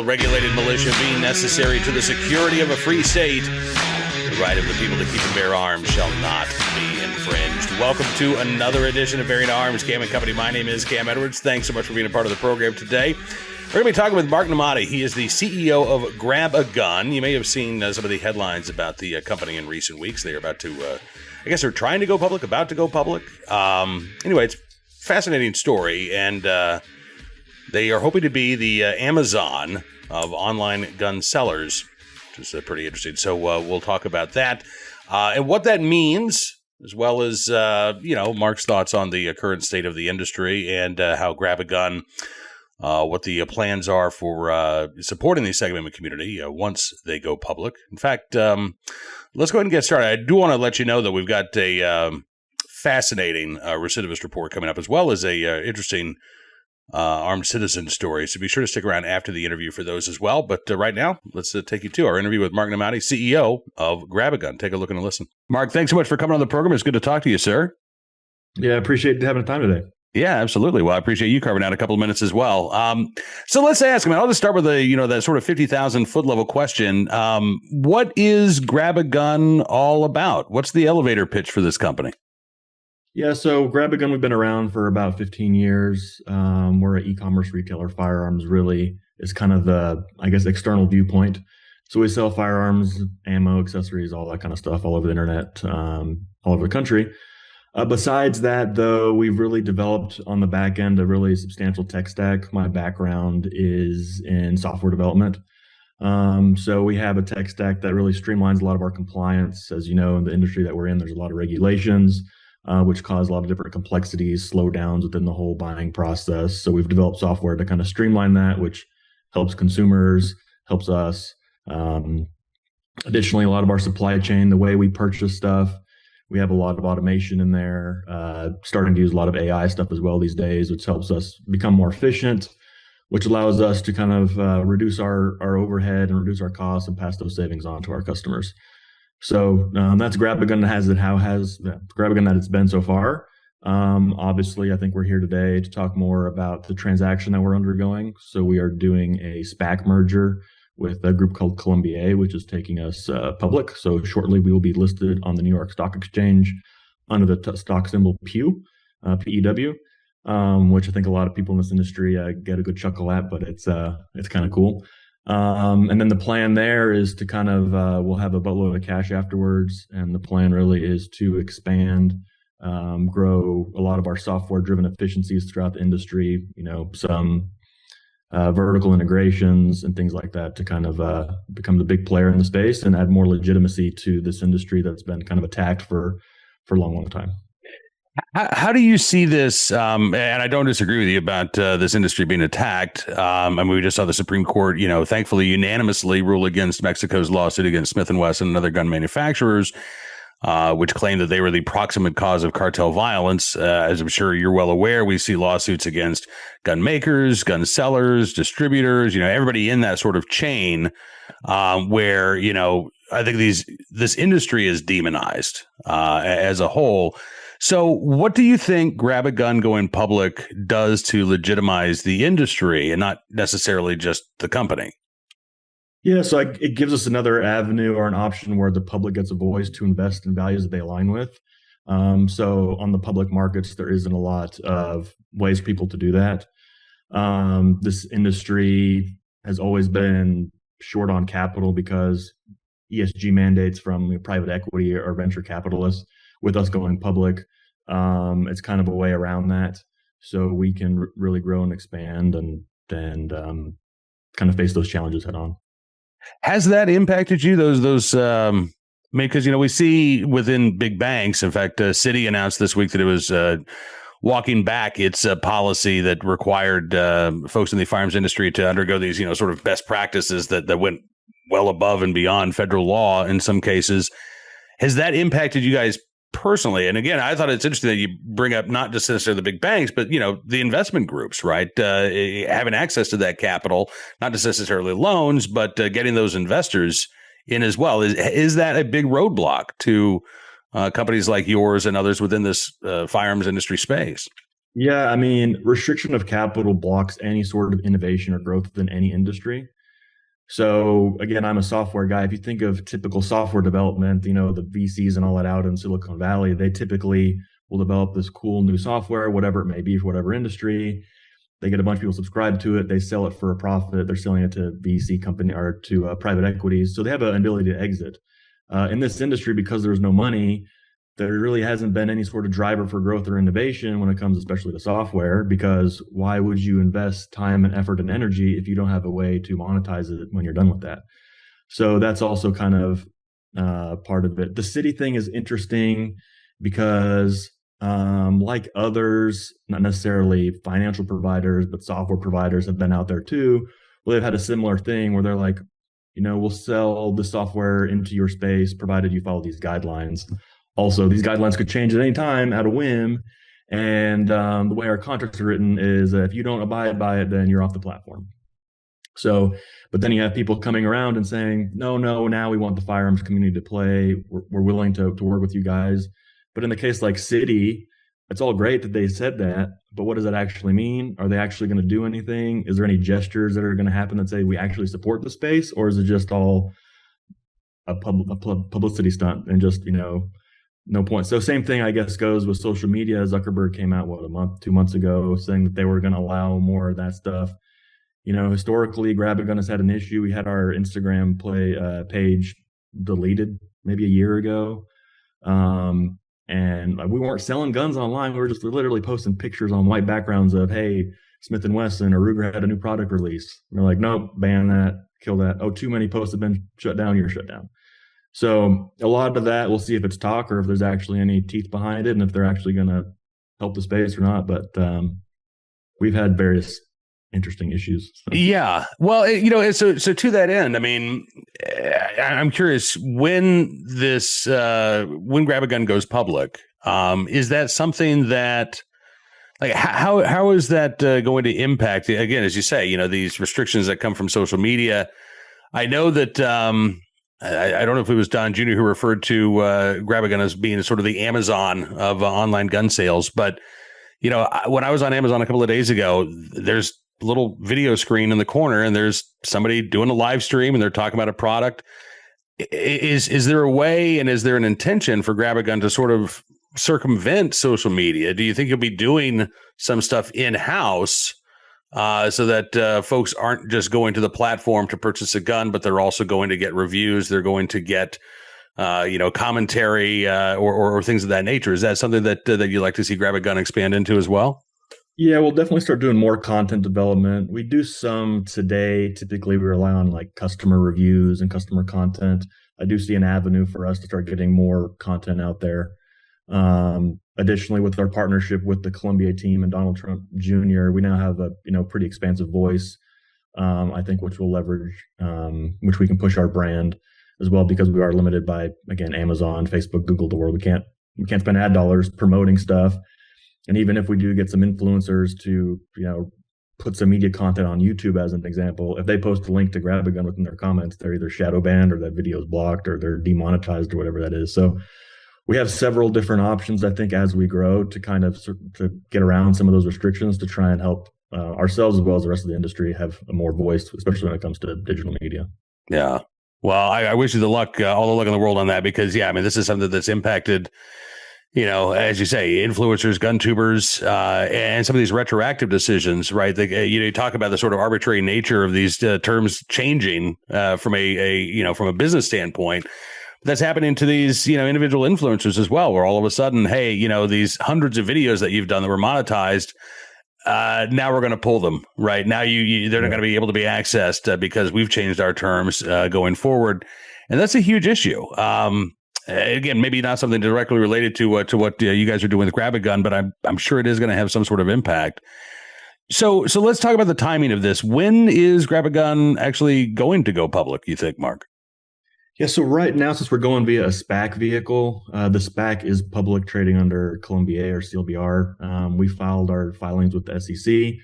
regulated militia being necessary to the security of a free state, the right of the people to keep and bear arms shall not be infringed. Welcome to another edition of Bearing Arms, Cam and Company. My name is Cam Edwards. Thanks so much for being a part of the program today. We're going to be talking with Mark Nemati. He is the CEO of GrabAGun. You may have seen some of the headlines about the company in recent weeks. They are about to, I guess they're trying to go public, about to go public. Anyway, it's a fascinating story, and they are hoping to be the Amazon of online gun sellers, which is pretty interesting. So we'll talk about that and what that means, as well as, Mark's thoughts on the current state of the industry and how GrabAGun, what the plans are for supporting the Second Amendment community once they go public. In fact, let's go ahead and get started. I do want to let you know that we've got a fascinating recidivist report coming up, as well as a interesting armed citizen story. So be sure to stick around after the interview for those as well. But right now, let's take you to our interview with Mark Nemati, CEO of GrabAGun. Take a look and a listen. Mark, thanks so much for coming on the program. It's good to talk to you, sir. Yeah, I appreciate having the time today. Yeah, absolutely. Well, I appreciate you carving out a couple of minutes as well. So let's ask, I'll just start with that sort of 50,000 foot level question. What is GrabAGun all about? What's the elevator pitch for this company? Yeah, so GrabAGun, we've been around for about 15 years. We're an e-commerce retailer. Firearms really is kind of the, external viewpoint. So we sell firearms, ammo, accessories, all that kind of stuff all over the internet, all over the country. Besides that, though, we've really developed on the back end a really substantial tech stack. My background is in software development. So we have a tech stack that really streamlines a lot of our compliance. As you know, in the industry that we're in, there's a lot of regulations, which cause a lot of different complexities, slowdowns within the whole buying process. So we've developed software to kind of streamline that, which helps consumers, helps us. Additionally, a lot of our supply chain, the way we purchase stuff, we have a lot of automation in there, starting to use a lot of AI stuff as well these days, which helps us become more efficient, which allows us to kind of reduce our overhead and reduce our costs and pass those savings on to our customers. So that's GrabAGun GrabAGun that it's been so far. Obviously, I think we're here today to talk more about the transaction that we're undergoing. So we are doing a SPAC merger with a group called Colombier, which is taking us public. So shortly we will be listed on the New York Stock Exchange under the stock symbol PEW, PEW, which I think a lot of people in this industry get a good chuckle at, but it's kind of cool. And then the plan there is to kind of, we'll have a buttload of cash afterwards. And the plan really is to expand, grow a lot of our software driven efficiencies throughout the industry, some vertical integrations and things like that to kind of become the big player in the space and add more legitimacy to this industry that's been kind of attacked for a long time. How do you see this? And I don't disagree with you about this industry being attacked. We just saw the Supreme Court, thankfully unanimously rule against Mexico's lawsuit against Smith & Wesson and other gun manufacturers, which claim that they were the proximate cause of cartel violence. As I'm sure you're well aware, we see lawsuits against gun makers, gun sellers, distributors, everybody in that sort of chain, where, I think this industry is demonized as a whole. So what do you think GrabAGun going public does to legitimize the industry and not necessarily just the company? Yeah, so it gives us another avenue or an option where the public gets a voice to invest in values that they align with. So on the public markets, there isn't a lot of ways for people to do that. This industry has always been short on capital because ESG mandates from private equity or venture capitalists. With us going public, it's kind of a way around that. So we can really grow and expand and kind of face those challenges head on. Has that impacted you? Because we see within big banks. In fact, Citi announced this week that it was walking back its policy that required folks in the firearms industry to undergo these, sort of best practices that went well above and beyond federal law in some cases. Has that impacted you guys personally? And again, I thought it's interesting that you bring up not just necessarily the big banks, but, the investment groups, right? Having access to that capital, not just necessarily loans, but getting those investors in as well. Is that a big roadblock to companies like yours and others within this firearms industry space? Yeah, restriction of capital blocks any sort of innovation or growth within any industry. So again, I'm a software guy. If you think of typical software development, the VCs and all that out in Silicon Valley, they typically will develop this cool new software, whatever it may be for whatever industry. They get a bunch of people subscribed to it. They sell it for a profit. They're selling it to VC company or to private equities. So they have an ability to exit. In this industry, because there's no money, there really hasn't been any sort of driver for growth or innovation when it comes especially to software, because why would you invest time and effort and energy if you don't have a way to monetize it when you're done with that? So that's also kind of part of it. The city thing is interesting because like others, not necessarily financial providers, but software providers have been out there too. Well, they've had a similar thing where they're like, we'll sell the software into your space provided you follow these guidelines. Also, these guidelines could change at any time at a whim. And the way our contracts are written is if you don't abide by it, then you're off the platform. So, but then you have people coming around and saying, no, now we want the firearms community to play. We're willing to work with you guys. But in the case like City, it's all great that they said that, but what does that actually mean? Are they actually going to do anything? Is there any gestures that are going to happen that say we actually support the space, or is it just all a publicity stunt and just, no point? So same thing, I guess, goes with social media. Zuckerberg came out, a month, 2 months ago, saying that they were going to allow more of that stuff. Historically, GrabAGun has had an issue. We had our Instagram page deleted maybe a year ago. And we weren't selling guns online. We were just literally posting pictures on white backgrounds of, hey, Smith & Wesson or Ruger had a new product release. And they're like, nope, ban that, kill that. Oh, too many posts have been shut down. You're shut down. So a lot of that, we'll see if it's talk or if there's actually any teeth behind it and if they're actually going to help the space or not. But we've had various interesting issues. So. Yeah. Well, so to that end, I mean, I'm curious when when GrabAGun goes public, is that something that, like, how is that going to impact, again, as you say, these restrictions that come from social media? I know that, I don't know if it was Don Jr. who referred to GrabAGun as being sort of the Amazon of online gun sales. But, when I was on Amazon a couple of days ago, there's little video screen in the corner and there's somebody doing a live stream and they're talking about a product. Is there a way, and is there an intention for GrabAGun to sort of circumvent social media? Do you think you'll be doing some stuff in-house so that folks aren't just going to the platform to purchase a gun, but they're also going to get reviews, they're going to get commentary or things of that nature? Is that something that you'd like to see GrabAGun expand into as well? Yeah, we'll definitely start doing more content development. We do some today. Typically, we rely on like customer reviews and customer content. I do see an avenue for us to start getting more content out there. Additionally, with our partnership with the Columbia team and Donald Trump Jr., we now have a pretty expansive voice. I think which will leverage, which we can push our brand as well, because we are limited by, again, Amazon, Facebook, Google, the world. We can't spend ad dollars promoting stuff. And even if we do get some influencers to, put some media content on YouTube as an example, if they post a link to GrabAGun within their comments, they're either shadow banned or that video is blocked or they're demonetized or whatever that is. So we have several different options, I think, as we grow to kind of to get around some of those restrictions to try and help ourselves as well as the rest of the industry have a more voice, especially when it comes to digital media. Yeah. Well, I wish you the luck, all the luck in the world on that, because, I mean, this is something that's impacted, as you say, influencers, gun tubers, and some of these retroactive decisions, right? You talk about the sort of arbitrary nature of these terms changing from a business standpoint. That's happening to these, individual influencers as well, where all of a sudden, hey, these hundreds of videos that you've done that were monetized, now we're going to pull them, right? Now they're not going to be able to be accessed because we've changed our terms going forward. And that's a huge issue. Again, maybe not something directly related to what you guys are doing with GrabAGun, but I'm sure it is going to have some sort of impact. So let's talk about the timing of this. When is GrabAGun actually going to go public, you think, Mark? Yeah, so right now, since we're going via a SPAC vehicle, the SPAC is public trading under Columbia or CLBR. We filed our filings with the SEC.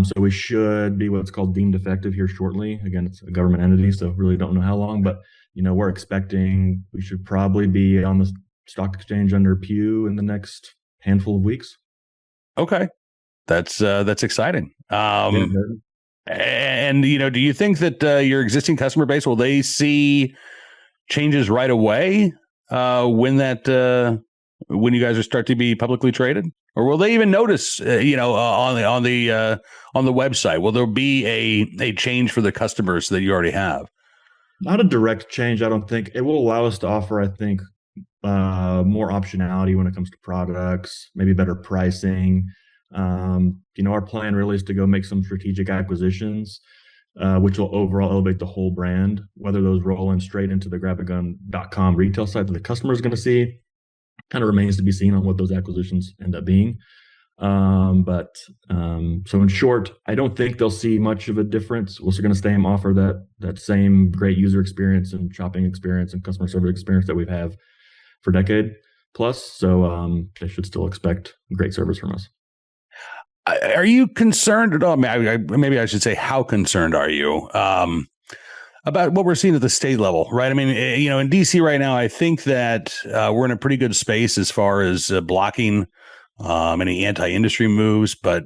So we should be what's called deemed effective here shortly. Again, it's a government entity, so really don't know how long, but we're expecting we should probably be on the stock exchange under Pew in the next handful of weeks. Okay, that's exciting. And, do you think that your existing customer base, will they see changes right away when you guys are start to be publicly traded? Or will they even notice, on the website? Will there be a change for the customers that you already have? Not a direct change, I don't think. It will allow us to offer, I think, more optionality when it comes to products, maybe better pricing. Our plan really is to go make some strategic acquisitions, which will overall elevate the whole brand. Whether those roll in straight into the GrabAGun.com retail site that the customer is going to see kind of remains to be seen on what those acquisitions end up being. So in short, I don't think they'll see much of a difference. We're still going to stay and offer that same great user experience and shopping experience and customer service experience that we've had for a decade plus. So they should still expect great service from us. Are you concerned at all? Maybe I should say, how concerned are you about what we're seeing at the state level, right? I mean, in DC right now, I think that we're in a pretty good space as far as blocking any anti-industry moves. But,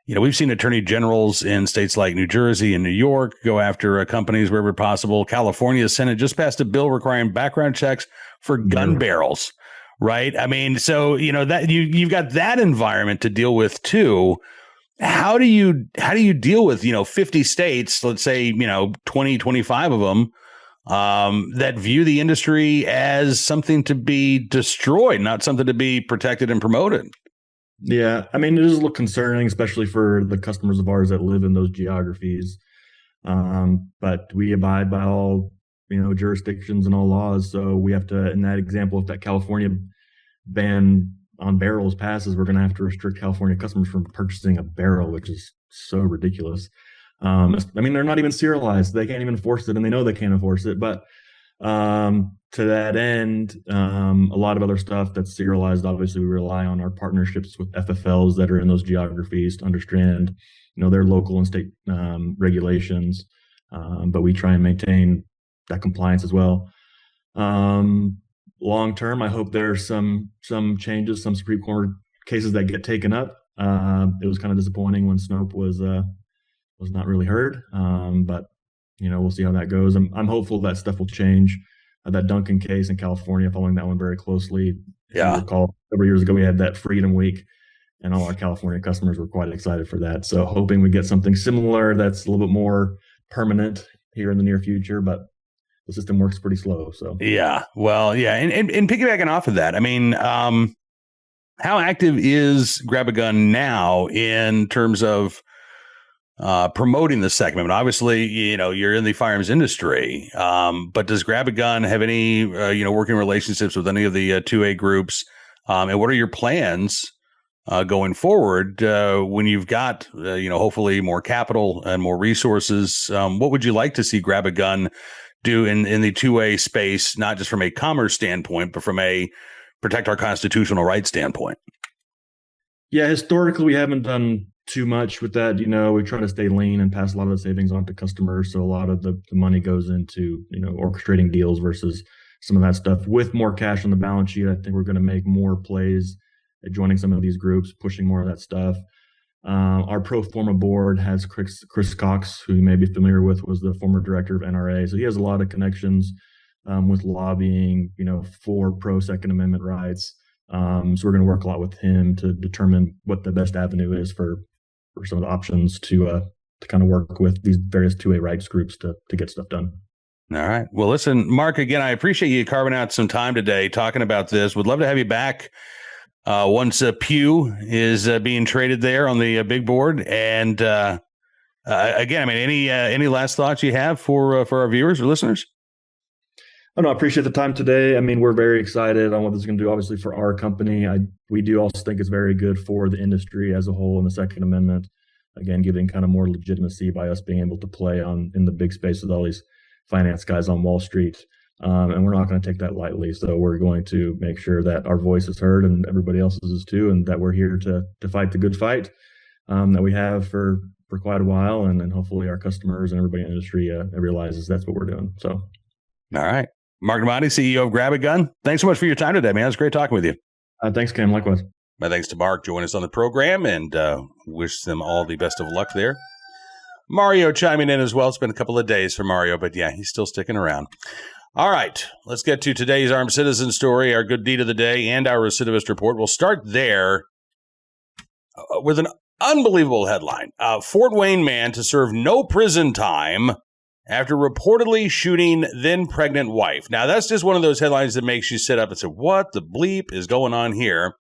we've seen attorney generals in states like New Jersey and New York go after companies wherever possible. California's Senate just passed a bill requiring background checks for gun barrels, right? I mean, so, that you've got that environment to deal with too. How do you deal with, 50 states, let's say, 20, 25 of them, that view the industry as something to be destroyed, not something to be protected and promoted? Yeah, I mean, it is a little concerning, especially for the customers of ours that live in those geographies. But we abide by all, jurisdictions and all laws. So we have to, in that example, if that California ban on barrels passes, we're going to have to restrict California customers from purchasing a barrel, which is so ridiculous. They're not even serialized. They can't even enforce it, and they know they can't enforce it. But to that end, a lot of other stuff that's serialized, obviously, we rely on our partnerships with FFLs that are in those geographies to understand, their local and state regulations. But we try and maintain that compliance as well. Long term, I hope there's some changes, some Supreme Court cases that get taken up. It was kind of disappointing when Snope was not really heard, but we'll see how that goes. I'm hopeful that stuff will change. That Duncan case in California, following that one very closely. Yeah. If you recall, several years ago we had that Freedom Week, and all our California customers were quite excited for that. So hoping we get something similar that's a little bit more permanent here in the near future, but the system works pretty slow. So yeah, well, yeah, and piggybacking off of that, I mean, how active is GrabAGun now in terms of promoting the segment? Obviously, you're in the firearms industry, but does GrabAGun have any working relationships with any of the 2A groups? And what are your plans going forward when you've got hopefully more capital and more resources? What would you like to see GrabAGun do in the 2A space, not just from a commerce standpoint, but from a protect our constitutional rights standpoint? Yeah, historically, we haven't done too much with that. We try to stay lean and pass a lot of the savings on to customers. So a lot of the money goes into, orchestrating deals versus some of that stuff. With more cash on the balance sheet, I think we're going to make more plays at joining some of these groups, pushing more of that stuff. Our pro forma board has Chris Cox, who you may be familiar with, was the former director of NRA. So he has a lot of connections with lobbying, for pro Second Amendment rights. So we're going to work a lot with him to determine what the best avenue is for some of the options to kind of work with these various 2A rights groups to get stuff done. All right. Well, listen, Mark, again, I appreciate you carving out some time today talking about this. Would love to have you back once Pew is being traded there on the big board. And again, I mean, any last thoughts you have for our viewers or listeners? Oh, no, I appreciate the time today. I mean, we're very excited on what this is going to do, obviously, for our company. We do also think it's very good for the industry as a whole in the Second Amendment. Again, giving kind of more legitimacy by us being able to play in the big space with all these finance guys on Wall Street. And we're not going to take that lightly. So we're going to make sure that our voice is heard and everybody else's is too, and that we're here to fight the good fight that we have for quite a while. And then hopefully our customers and everybody in the industry realizes that's what we're doing. So, all right. Mark Nemati, CEO of GrabAGun. Thanks so much for your time today, man. It was great talking with you. Thanks, Cam. Likewise. My thanks to Mark joining us on the program, and wish them all the best of luck there. Mario chiming in as well. It's been a couple of days for Mario, but yeah, he's still sticking around. All right, let's get to today's armed citizen story, our good deed of the day, and our recidivist report. We'll start there with an unbelievable headline. Fort Wayne man to serve no prison time after reportedly shooting then pregnant wife. Now, that's just one of those headlines that makes you sit up and say, what the bleep is going on here?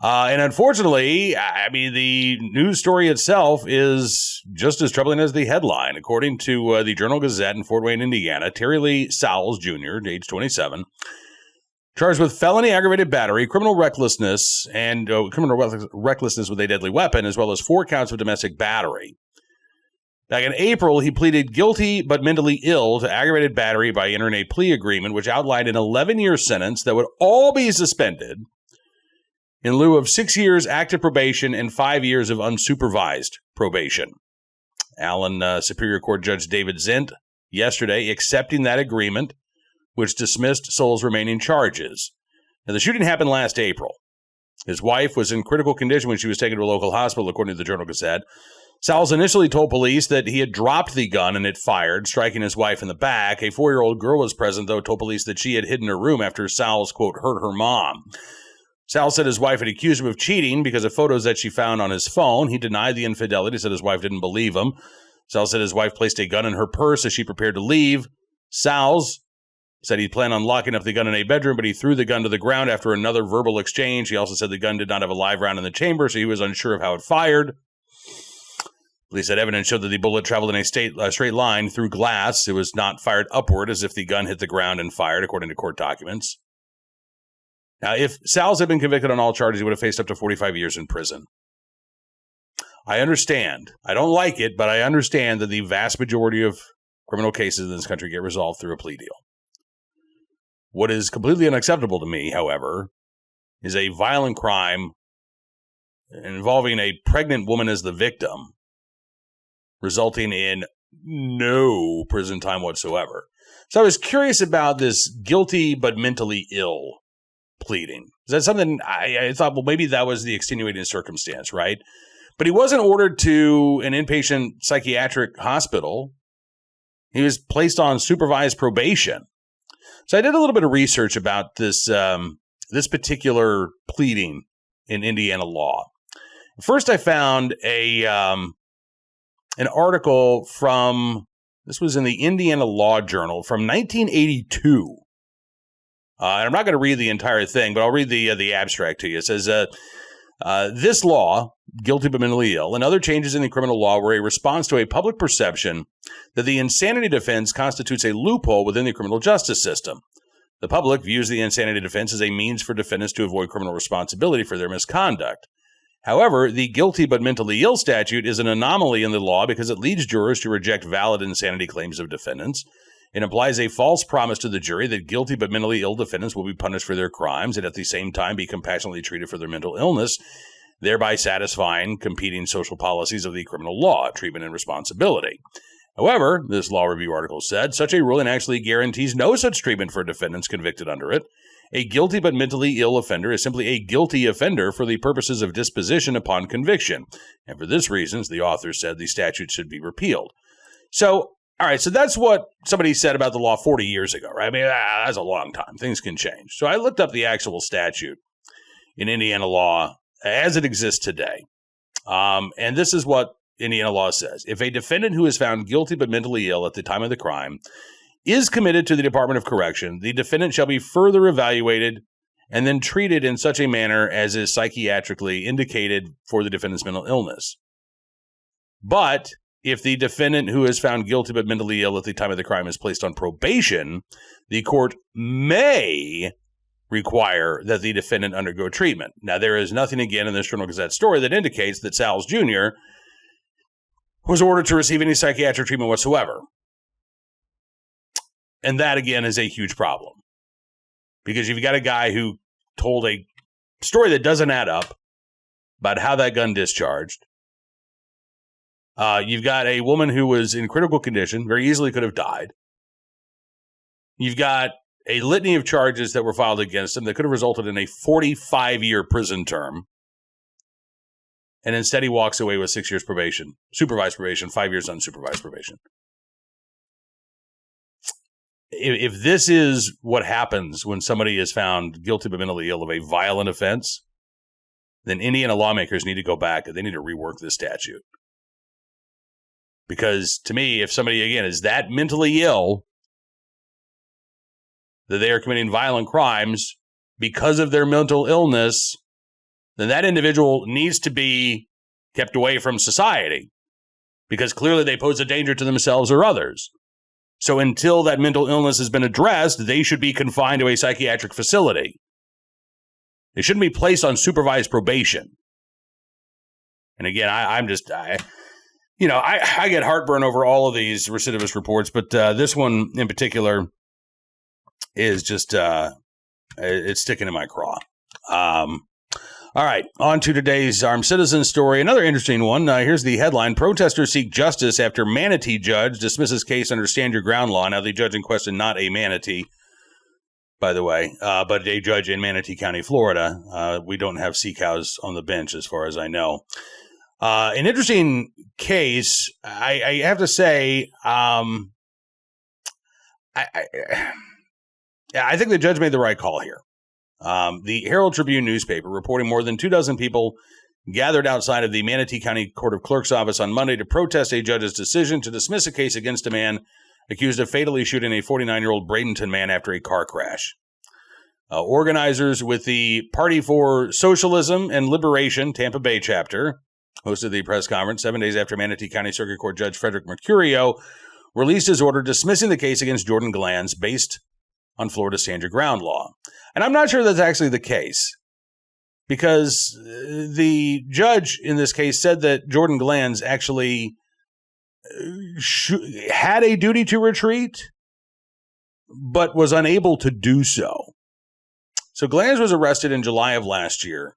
And unfortunately, I mean, the news story itself is just as troubling as the headline. According to the Journal-Gazette in Fort Wayne, Indiana, Terry Lee Sowles Jr., age 27, charged with felony aggravated battery, criminal recklessness, and criminal recklessness with a deadly weapon, as well as 4 counts of domestic battery. Back in April, he pleaded guilty but mentally ill to aggravated battery by entering a plea agreement, which outlined an 11-year sentence that would all be suspended in lieu of 6 years active probation and 5 years of unsupervised probation. Allen Superior Court Judge David Zint yesterday accepting that agreement, which dismissed Sowles' remaining charges. Now, the shooting happened last April. His wife was in critical condition when she was taken to a local hospital, according to the Journal-Gazette. Sowles initially told police that he had dropped the gun and it fired, striking his wife in the back. A 4-year-old girl was present, though, told police that she had hid in her room after Sowles, quote, hurt her mom. Sowles said his wife had accused him of cheating because of photos that she found on his phone. He denied the infidelity, said his wife didn't believe him. Sowles said his wife placed a gun in her purse as she prepared to leave. Sowles said he planned on locking up the gun in a bedroom, but he threw the gun to the ground after another verbal exchange. He also said the gun did not have a live round in the chamber, so he was unsure of how it fired. Police said evidence showed that the bullet traveled in a straight line through glass. It was not fired upward as if the gun hit the ground and fired, according to court documents. Now, if Sowles had been convicted on all charges, he would have faced up to 45 years in prison. I understand. I don't like it, but I understand that the vast majority of criminal cases in this country get resolved through a plea deal. What is completely unacceptable to me, however, is a violent crime involving a pregnant woman as the victim, resulting in no prison time whatsoever. So I was curious about this guilty but mentally ill pleading. Is that something I thought, well, maybe that was the extenuating circumstance, right? But he wasn't ordered to an inpatient psychiatric hospital. He was placed on supervised probation. So I did a little bit of research about this this particular pleading in Indiana law. First, I found an article from, this was in the Indiana Law Journal from 1982. And I'm not going to read the entire thing, but I'll read the abstract to you. It says, this law, guilty but mentally ill, and other changes in the criminal law were a response to a public perception that the insanity defense constitutes a loophole within the criminal justice system. The public views the insanity defense as a means for defendants to avoid criminal responsibility for their misconduct. However, the guilty but mentally ill statute is an anomaly in the law because it leads jurors to reject valid insanity claims of defendants. It implies a false promise to the jury that guilty but mentally ill defendants will be punished for their crimes and at the same time be compassionately treated for their mental illness, thereby satisfying competing social policies of the criminal law, treatment and responsibility. However, this law review article said, such a ruling actually guarantees no such treatment for defendants convicted under it. A guilty but mentally ill offender is simply a guilty offender for the purposes of disposition upon conviction. And for this reason, the author said the statute should be repealed. So, all right, so that's what somebody said about the law 40 years ago, right? I mean, that's a long time. Things can change. So I looked up the actual statute in Indiana law as it exists today. And this is what Indiana law says. If a defendant who is found guilty but mentally ill at the time of the crime is committed to the Department of Correction, the defendant shall be further evaluated and then treated in such a manner as is psychiatrically indicated for the defendant's mental illness. But if the defendant who is found guilty but mentally ill at the time of the crime is placed on probation, the court may require that the defendant undergo treatment. Now, there is nothing, again, in this Journal-Gazette story that indicates that Sowles Jr. was ordered to receive any psychiatric treatment whatsoever. And that, again, is a huge problem. Because you've got a guy who told a story that doesn't add up about how that gun discharged. You've got a woman who was in critical condition, very easily could have died. You've got a litany of charges that were filed against him that could have resulted in a 45-year prison term. and instead he walks away with 6 years probation, supervised probation, 5 years unsupervised probation. If this is what happens when somebody is found guilty but mentally ill of a violent offense, then Indiana lawmakers need to go back and they need to rework this statute. Because to me, if somebody, again, is that mentally ill that they are committing violent crimes because of their mental illness, then that individual needs to be kept away from society because clearly they pose a danger to themselves or others. So until that mental illness has been addressed, they should be confined to a psychiatric facility. They shouldn't be placed on supervised probation. And again, I get heartburn over all of these recidivist reports, but this one in particular is just, it's sticking in my craw. All right, on to today's Armed Citizen story. Another interesting one. Here's the headline. Protesters seek justice after manatee judge dismisses case under stand your ground law. Now, the judge in question, not a manatee, by the way, but a judge in Manatee County, Florida. We don't have sea cows on the bench, as far as I know. An interesting case, I have to say, I think the judge made the right call here. The Herald Tribune newspaper reporting more than 24 people gathered outside of the Manatee County Court of Clerk's office on Monday to protest a judge's decision to dismiss a case against a man accused of fatally shooting a 49-year-old Bradenton man after a car crash. Organizers with the Party for Socialism and Liberation Tampa Bay chapter hosted the press conference 7 days after Manatee County Circuit Court Judge Frederick Mercurio released his order dismissing the case against Jordan Glanz based on Florida's stand your ground law. And I'm not sure that's actually the case, because the judge in this case said that Jordan Glanz actually had a duty to retreat, but was unable to do so. So Glanz was arrested in July of last year.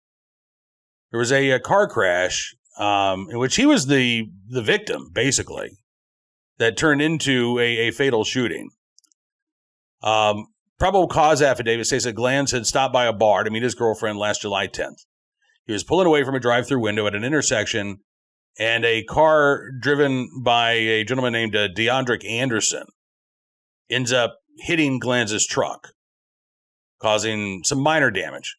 There was a car crash in which he was the victim, basically, that turned into a fatal shooting. Probable cause affidavit states that Glanz had stopped by a bar to meet his girlfriend last July 10th. He was pulling away from a drive-through window at an intersection, and a car driven by a gentleman named DeAndrick Anderson ends up hitting Glanz's truck, causing some minor damage.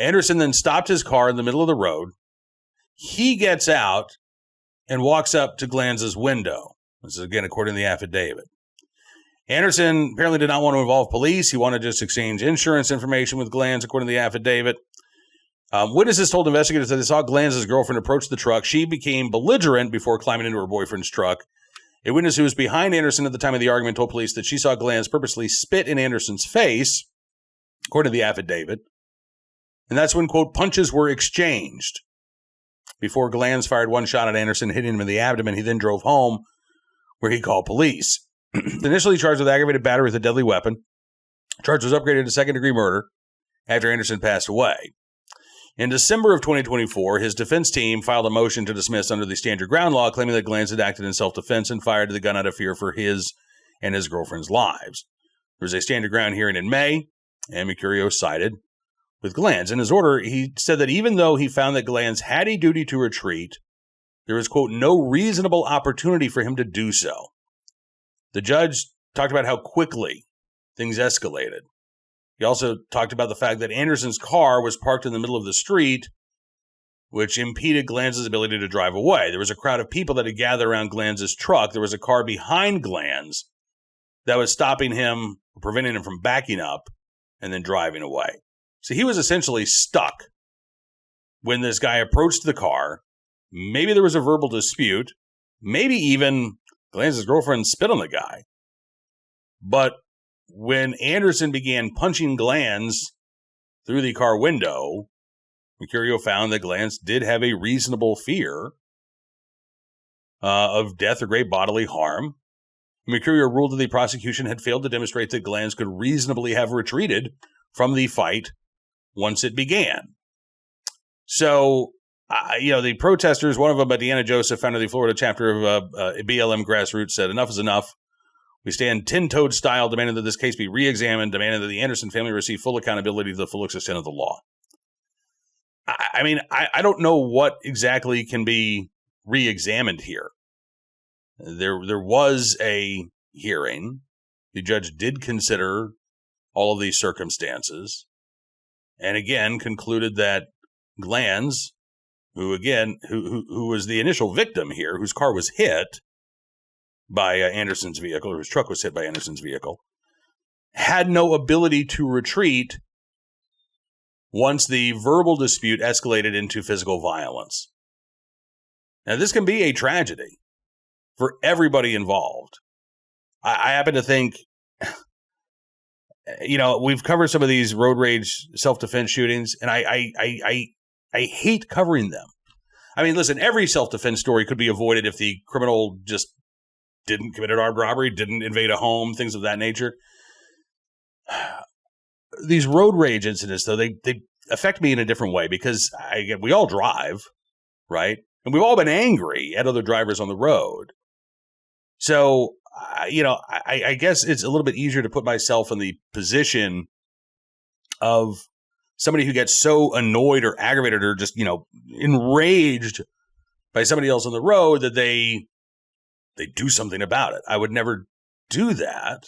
Anderson then stopped his car in the middle of the road. He gets out and walks up to Glanz's window. This is, again, according to the affidavit. Anderson apparently did not want to involve police. He wanted to just exchange insurance information with Glanz, according to the affidavit. Witnesses told investigators that they saw Glanz's girlfriend approach the truck. She became belligerent before climbing into her boyfriend's truck. A witness who was behind Anderson at the time of the argument told police that she saw Glanz purposely spit in Anderson's face, according to the affidavit. And that's when, quote, punches were exchanged. Before Glanz fired one shot at Anderson, hitting him in the abdomen, he then drove home, where he called police. Initially charged with aggravated battery with a deadly weapon. Charge was upgraded to second-degree murder after Anderson passed away. In December of 2024, his defense team filed a motion to dismiss under the stand your ground law, claiming that Glanz had acted in self-defense and fired the gun out of fear for his and his girlfriend's lives. There was a stand your ground hearing in May, and Mercurio sided with Glanz. In his order, he said that even though he found that Glanz had a duty to retreat, there was, quote, no reasonable opportunity for him to do so. The judge talked about how quickly things escalated. He also talked about the fact that Anderson's car was parked in the middle of the street, which impeded Glanz's ability to drive away. There was a crowd of people that had gathered around Glanz's truck. There was a car behind Glanz that was stopping him, preventing him from backing up and then driving away. So he was essentially stuck when this guy approached the car. Maybe there was a verbal dispute. Maybe even Glanz's girlfriend spit on the guy. But when Anderson began punching Glanz through the car window, Mercurio found that Glanz did have a reasonable fear of death or great bodily harm. Mercurio ruled that the prosecution had failed to demonstrate that Glanz could reasonably have retreated from the fight once it began. So, the protesters, one of them, Deanna Joseph, founder of the Florida chapter of BLM Grassroots, said, enough is enough. We stand 10-toed style, demanding that this case be re-examined, demanding that the Anderson family receive full accountability to the full extent of the law. I mean, I don't know what exactly can be re-examined here. There was a hearing. The judge did consider all of these circumstances, and again concluded that Glanz, who was the initial victim here, whose car was hit by Anderson's vehicle, or whose truck was hit by Anderson's vehicle, had no ability to retreat once the verbal dispute escalated into physical violence. Now, this can be a tragedy for everybody involved. I happen to think, we've covered some of these road rage self-defense shootings, and I hate covering them. I mean, listen, every self-defense story could be avoided if the criminal just didn't commit an armed robbery, didn't invade a home, things of that nature. These road rage incidents, though, they affect me in a different way because we all drive, right? And we've all been angry at other drivers on the road. So, I guess it's a little bit easier to put myself in the position of somebody who gets so annoyed or aggravated or just, enraged by somebody else on the road that they do something about it. I would never do that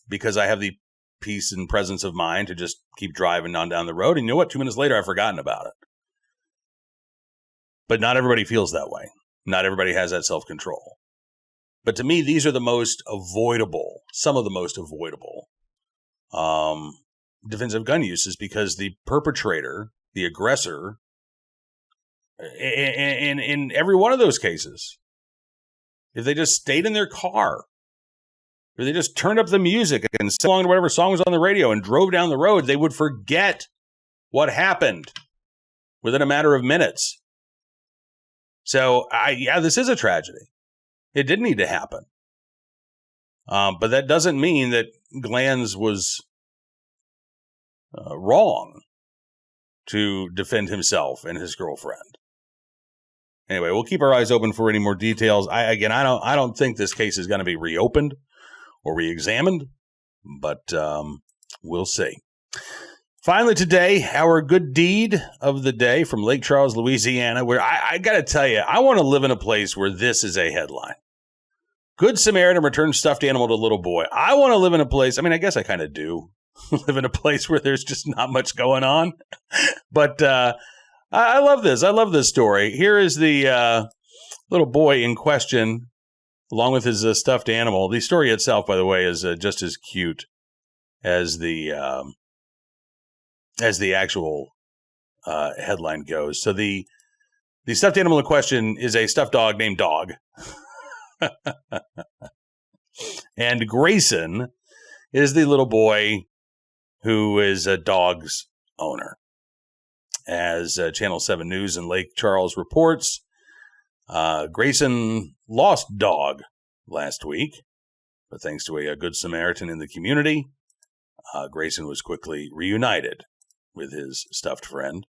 because I have the peace and presence of mind to just keep driving on down the road. And you know what? 2 minutes later, I've forgotten about it. But not everybody feels that way. Not everybody has that self-control. But to me, these are some of the most avoidable defensive gun uses because the perpetrator, the aggressor, in every one of those cases, if they just stayed in their car, or they just turned up the music and sang along to whatever song was on the radio and drove down the road, they would forget what happened within a matter of minutes. So, this is a tragedy. It did need to happen. But that doesn't mean that Glanz was wrong to defend himself and his girlfriend. Anyway, we'll keep our eyes open for any more details. I don't think this case is going to be reopened or re-examined, but we'll see. Finally today, our good deed of the day from Lake Charles, Louisiana, where I got to tell you, I want to live in a place where this is a headline. Good Samaritan returns stuffed animal to little boy. I want to live in a place, I guess I kind of do live in a place where there's just not much going on. But I love this. I love this story. Here is the little boy in question, along with his stuffed animal. The story itself, by the way, is just as cute as the actual headline goes. So the stuffed animal in question is a stuffed dog named Dog. And Grayson is the little boy who is a dog's owner. As Channel 7 News in Lake Charles reports, Grayson lost Dog last week, but thanks to a good Samaritan in the community, Grayson was quickly reunited with his stuffed friend.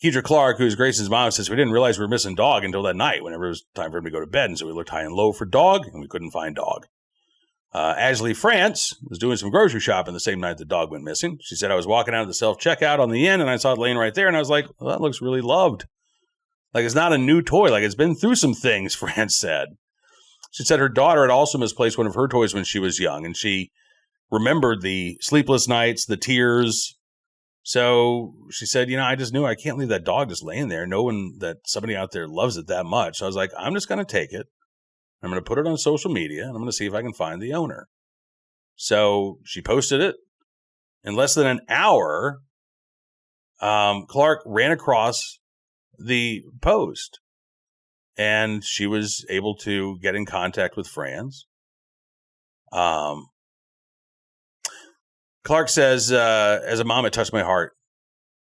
Keidra Clark, who's Grayson's mom, says, we didn't realize we were missing Dog until that night whenever it was time for him to go to bed. And so we looked high and low for Dog, and we couldn't find Dog. Ashley France was doing some grocery shopping the same night the dog went missing. She said, I was walking out of the self-checkout on the end, and I saw it laying right there, and I was like, well, that looks really loved. Like, it's not a new toy. Like, it's been through some things, France said. She said her daughter had also misplaced one of her toys when she was young, and she remembered the sleepless nights, the tears. So she said, I just knew I can't leave that dog just laying there, knowing that somebody out there loves it that much. So I was like, I'm just going to take it. I'm going to put it on social media, and I'm going to see if I can find the owner. So she posted it. In less than an hour, Clark ran across the post, and she was able to get in contact with Franz. Clark says, as a mom, it touched my heart.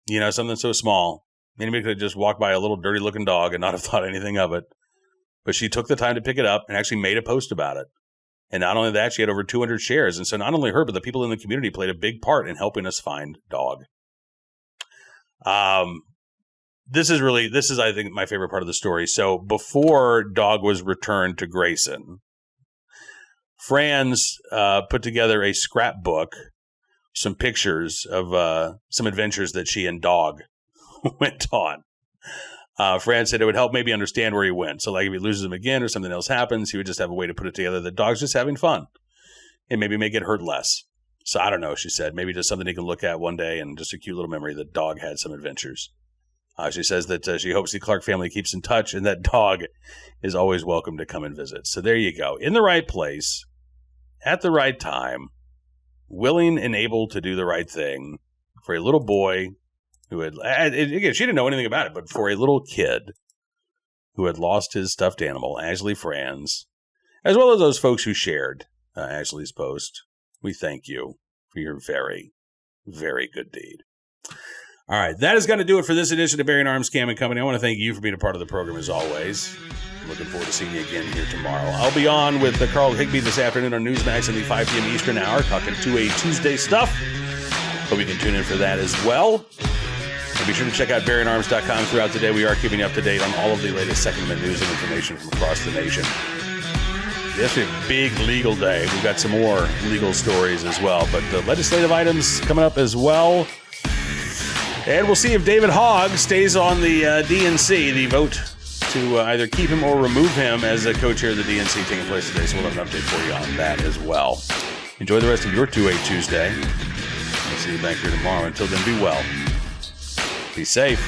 Something so small. Anybody could have just walked by a little dirty-looking dog and not have thought anything of it. But she took the time to pick it up and actually made a post about it. And not only that, she had over 200 shares. And so not only her, but the people in the community played a big part in helping us find Dog. This is, I think, my favorite part of the story. So before Dog was returned to Grayson, Franz put together a scrapbook some pictures of some adventures that she and Dog went on. Fran said it would help maybe understand where he went. So like if he loses him again or something else happens, he would just have a way to put it together. The Dog's just having fun and maybe make it hurt less. So I don't know, she said. Maybe just something he can look at one day and just a cute little memory that Dog had some adventures. She says that she hopes the Clark family keeps in touch and that Dog is always welcome to come and visit. So there you go. In the right place, at the right time, willing and able to do the right thing for a little boy who had, again, she didn't know anything about it, but for a little kid who had lost his stuffed animal, Ashley Franz, as well as those folks who shared Ashley's post, we thank you for your very, very good deed. All right, that is going to do it for this edition of Bearing Arms Cam & Company. I want to thank you for being a part of the program as always. Looking forward to seeing you again here tomorrow. I'll be on with Carl Higbee this afternoon on Newsmax in the 5 p.m. Eastern hour, talking 2A Tuesday stuff. Hope you can tune in for that as well. And be sure to check out BearingArms.com throughout the day. We are keeping you up to date on all of the latest Second Amendment news and information from across the nation. Yesterday, big legal day. We've got some more legal stories as well, but the legislative items coming up as well. And we'll see if David Hogg stays on the DNC, the vote to either keep him or remove him as a co-chair of the DNC taking place today. So we'll have an update for you on that as well. Enjoy the rest of your 2A Tuesday. We'll see you back here tomorrow. Until then, be well. Be safe.